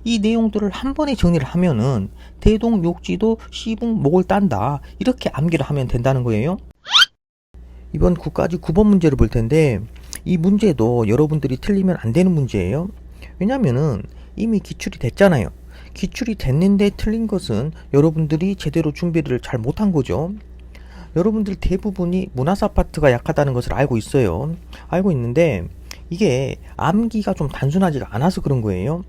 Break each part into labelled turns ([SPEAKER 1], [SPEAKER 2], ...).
[SPEAKER 1] 이 내용들을 한 번에 정리를 하면은 대동 욕지도 시북 목을 딴다, 이렇게 암기를 하면 된다는 거예요. 이번 국가지 9번 문제를 볼 텐데, 이 문제도 여러분들이 틀리면 안 되는 문제예요. 왜냐면은 이미 기출이 됐잖아요. 기출이 됐는데 틀린 것은 여러분들이 제대로 준비를 잘 못한 거죠. 여러분들 대부분이 문화사 파트가 약하다는 것을 알고 있어요. 알고 있는데 이게 암기가 좀 단순하지가 않아서 그런 거예요.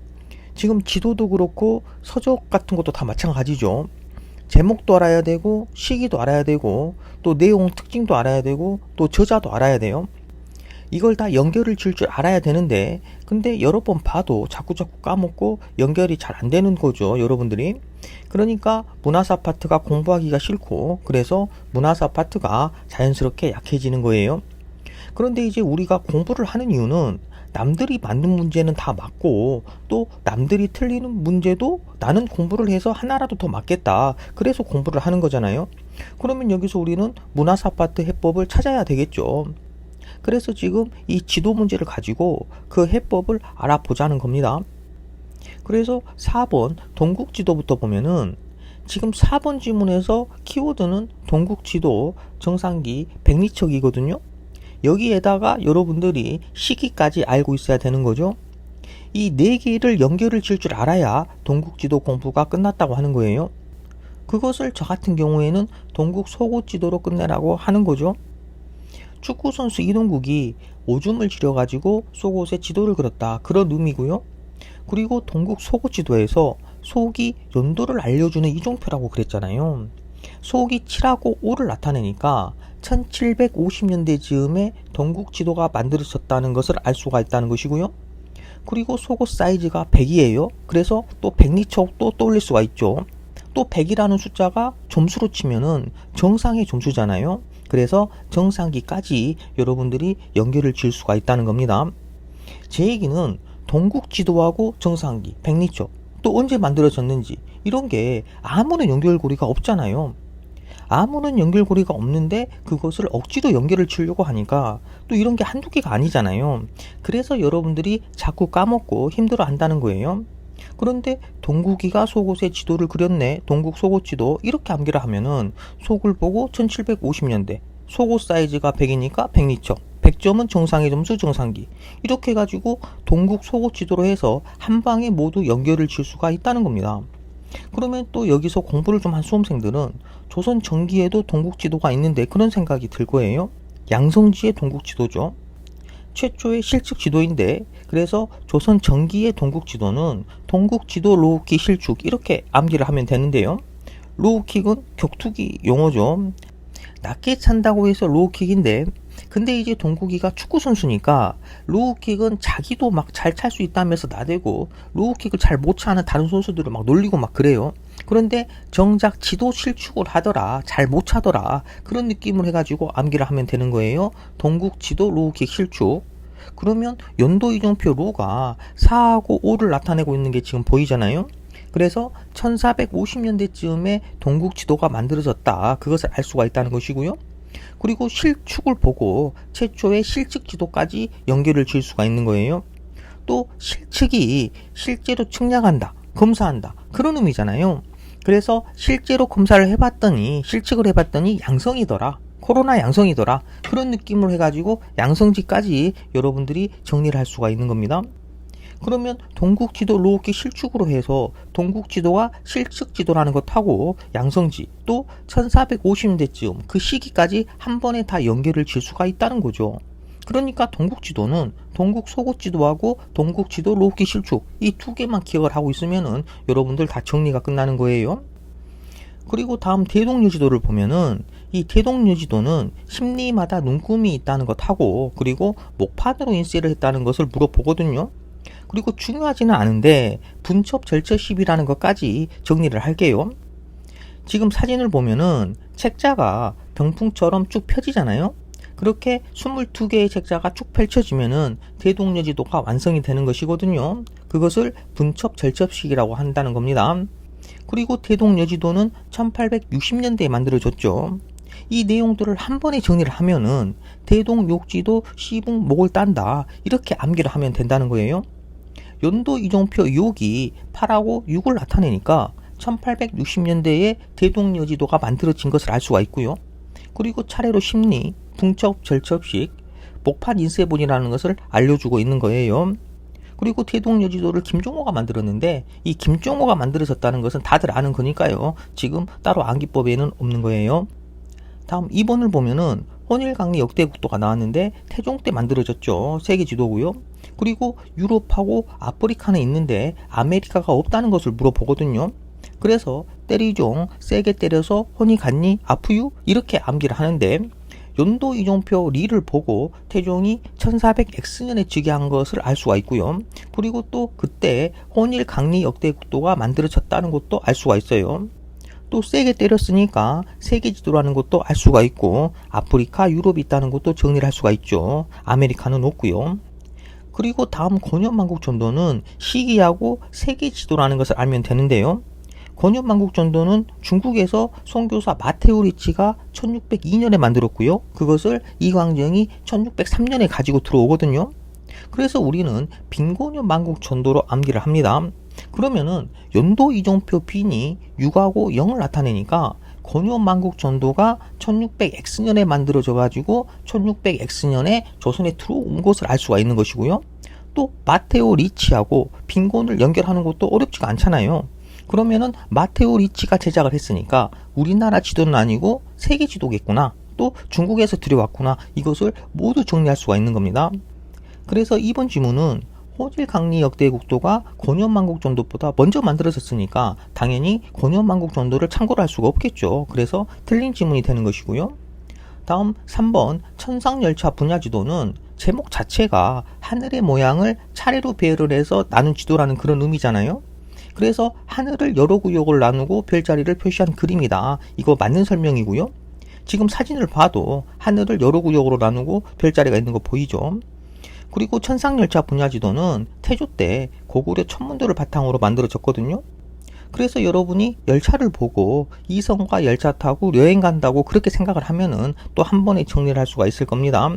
[SPEAKER 1] 지금 지도도 그렇고 서적 같은 것도 다 마찬가지죠. 제목도 알아야 되고 시기도 알아야 되고 또 내용 특징도 알아야 되고 또 저자도 알아야 돼요. 이걸 다 연결을 지을 줄 알아야 되는데, 근데 여러 번 봐도 자꾸 까먹고 연결이 잘 안 되는 거죠, 여러분들이. 그러니까 문화사 파트가 공부하기가 싫고, 그래서 문화사 파트가 자연스럽게 약해지는 거예요. 그런데 이제 우리가 공부를 하는 이유는 남들이 만든 문제는 다 맞고, 또 남들이 틀리는 문제도 나는 공부를 해서 하나라도 더 맞겠다, 그래서 공부를 하는 거잖아요. 그러면 여기서 우리는 문화사 파트 해법을 찾아야 되겠죠. 그래서 지금 이 지도 문제를 가지고 그 해법을 알아보자는 겁니다. 그래서 4번 동국지도부터 보면은 지금 4번 지문에서 키워드는 동국지도, 정상기, 백리척이거든요. 여기에다가 여러분들이 시기까지 알고 있어야 되는 거죠. 이 4개를 연결을 지을 줄 알아야 동국지도 공부가 끝났다고 하는 거예요. 그것을 저 같은 경우에는 동국 속옷지도로 끝내라고 하는 거죠. 축구선수 이동국이 오줌을 지려가지고 속옷에 지도를 그렸다, 그런 의미고요. 그리고 동국 속옷지도에서 속이 연도를 알려주는 이종표라고 그랬잖아요. 속이 7하고 5를 나타내니까 1750년대 즈음에 동국지도가 만들어졌다는 것을 알 수가 있다는 것이고요. 그리고 속옷 사이즈가 100이에요. 그래서 또 백리척도 떠올릴 수가 있죠. 또 100이라는 숫자가 점수로 치면은 정상의 점수잖아요. 그래서 정상기까지 여러분들이 연결을 지을 수가 있다는 겁니다. 제 얘기는 동국지도하고 정상기, 백리척, 또 언제 만들어졌는지 이런 게 아무런 연결고리가 없잖아요. 아무런 연결고리가 없는데 그것을 억지로 연결을 치려고 하니까 또 이런 게 한두 개가 아니잖아요. 그래서 여러분들이 자꾸 까먹고 힘들어 한다는 거예요. 그런데 동국이가 속옷에 지도를 그렸네, 동국 속옷지도, 이렇게 암기를 하면은 속을 보고 1750년대, 속옷 사이즈가 100이니까 백리척, 100점은 정상의 점수, 정상기, 이렇게 해가지고 동국 속옷지도로 해서 한 방에 모두 연결을 지을 수가 있다는 겁니다. 그러면 또 여기서 공부를 좀 한 수험생들은 조선 전기에도 동국지도가 있는데 그런 생각이 들 거예요. 양성지의 동국지도죠. 최초의 실측 지도인데, 그래서 조선 전기의 동국지도는 동국지도 로우킥 실축, 이렇게 암기를 하면 되는데요. 로우킥은 격투기 용어죠. 낮게 찬다고 해서 로우킥인데, 근데 이제 동국이가 축구 선수니까 로우킥은 자기도 막 잘 찰 수 있다면서 나대고 로우킥을 잘 못 차는 다른 선수들을 막 놀리고 막 그래요. 그런데 정작 지도 실축을 하더라, 잘 못 차더라, 그런 느낌을 해가지고 암기를 하면 되는 거예요. 동국 지도 로우킥 실축. 그러면 연도 이정표 로가 4하고 5를 나타내고 있는 게 지금 보이잖아요. 그래서 1450년대쯤에 동국 지도가 만들어졌다, 그것을 알 수가 있다는 것이고요. 그리고 실축을 보고 최초의 실측 지도까지 연결을 지을 수가 있는 거예요. 또 실측이 실제로 측량한다, 검사한다, 그런 의미잖아요. 그래서 실제로 검사를 해봤더니, 실측을 해봤더니 양성이더라, 코로나 양성이더라, 그런 느낌으로 해가지고 양성지까지 여러분들이 정리를 할 수가 있는 겁니다. 그러면 동국지도 로우킥 실축으로 해서 동국지도가 실측지도라는 것하고 양성지, 또 1450년대쯤 그 시기까지 한 번에 다 연결을 지을 수가 있다는 거죠. 그러니까 동국지도는 동국 속옷지도하고 동국지도 로우킥 실축, 이 두 개만 기억을 하고 있으면은 여러분들 다 정리가 끝나는 거예요. 그리고 다음 대동여지도를 보면은 이 대동여지도는 심리마다 눈금이 있다는 것하고, 그리고 목판으로 인쇄를 했다는 것을 물어보거든요. 그리고 중요하지는 않은데 분첩 절처십이라는 것까지 정리를 할게요. 지금 사진을 보면은 책자가 병풍처럼 쭉 펴지잖아요. 그렇게 22개의 책자가 쭉 펼쳐지면은 대동여지도가 완성이 되는 것이거든요. 그것을 분첩 절첩식이라고 한다는 겁니다. 그리고 대동여지도는 1860년대에 만들어졌죠. 이 내용들을 한 번에 정리를 하면은 대동욕지도 시북 목을 딴다, 이렇게 암기를 하면 된다는 거예요. 연도 이종표 6이 8하고 6을 나타내니까 1860년대에 대동여지도가 만들어진 것을 알 수가 있고요. 그리고 차례로 심리, 분첩, 절첩식, 목판 인쇄본이라는 것을 알려주고 있는 거예요. 그리고 대동여지도를 김종호가 만들었는데 이 김종호가 만들어졌다는 것은 다들 아는 거니까요. 지금 따로 암기법에는 없는 거예요. 다음 2번을 보면은 혼일강리 역대국도가 나왔는데 태종 때 만들어졌죠. 세계지도고요. 그리고 유럽하고 아프리카는 있는데 아메리카가 없다는 것을 물어보거든요. 그래서 때리종 세게 때려서 혼이 갔니 아프유 이렇게 암기를 하는데 연도 이종표 리를 보고 태종이 1400X년에 즉위한 것을 알 수가 있고요. 그리고 또 그때 혼일 강리 역대국도가 만들어졌다는 것도 알 수가 있어요. 또 세게 때렸으니까 세계지도라는 것도 알 수가 있고 아프리카, 유럽이 있다는 것도 정리를 할 수가 있죠. 아메리카는 없고요. 그리고 다음 권현만국전도는 시기하고 세계지도라는 것을 알면 되는데요. 권현만국전도는 중국에서 선교사 마테오 리치가 1602년에 만들었고요. 그것을 이광정이 1603년에 가지고 들어오거든요. 그래서 우리는 빈곤현만국전도로 암기를 합니다. 그러면은 연도 이종표 빈이 6하고 0을 나타내니까 권현만국전도가 1600X년에 만들어져 가지고 1600X년에 조선에 들어온 것을 알 수가 있는 것이고요. 또 마테오 리치하고 빈곤을 연결하는 것도 어렵지가 않잖아요. 그러면은 마테오 리치가 제작을 했으니까 우리나라 지도는 아니고 세계 지도겠구나. 또 중국에서 들여왔구나. 이것을 모두 정리할 수가 있는 겁니다. 그래서 이번 지문은 호질강리 역대국도가 권현만국전도보다 먼저 만들어졌으니까 당연히 권현만국전도를 참고를 할 수가 없겠죠. 그래서 틀린 지문이 되는 것이고요. 다음 3번 천상열차 분야지도는 제목 자체가 하늘의 모양을 차례로 배열을 해서 나눈 지도라는 그런 의미잖아요. 그래서 하늘을 여러 구역을 나누고 별자리를 표시한 그림이다. 이거 맞는 설명이고요. 지금 사진을 봐도 하늘을 여러 구역으로 나누고 별자리가 있는 거 보이죠. 그리고 천상열차 분야지도는 태조 때 고구려 천문도를 바탕으로 만들어졌거든요. 그래서 여러분이 열차를 보고 이성과 열차 타고 여행 간다고 그렇게 생각을 하면은 또 한 번에 정리를 할 수가 있을 겁니다.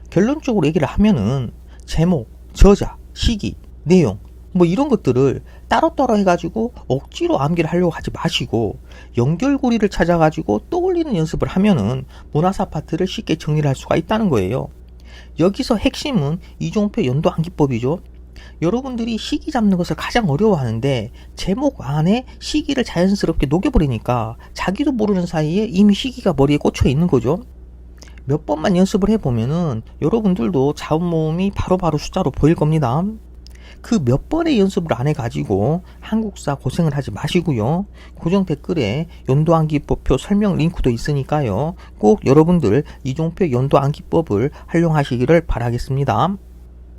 [SPEAKER 1] 결론적으로 얘기를 하면은 제목, 저자, 시기, 내용 뭐 이런 것들을 따로따로 해가지고 억지로 암기를 하려고 하지 마시고 연결고리를 찾아가지고 떠올리는 연습을 하면은 문화사 파트를 쉽게 정리를 할 수가 있다는 거예요. 여기서 핵심은 이종표 연도 암기법이죠. 여러분들이 시기 잡는 것을 가장 어려워하는데 제목 안에 시기를 자연스럽게 녹여버리니까 자기도 모르는 사이에 이미 시기가 머리에 꽂혀 있는 거죠. 몇 번만 연습을 해보면은 여러분들도 자음모음이 바로바로 숫자로 보일 겁니다. 그 몇 번의 연습을 안 해가지고 한국사 고생을 하지 마시고요. 고정 댓글에 연도 암기법표 설명 링크도 있으니까요. 꼭 여러분들 이종표 연도 암기법을 활용하시기를 바라겠습니다.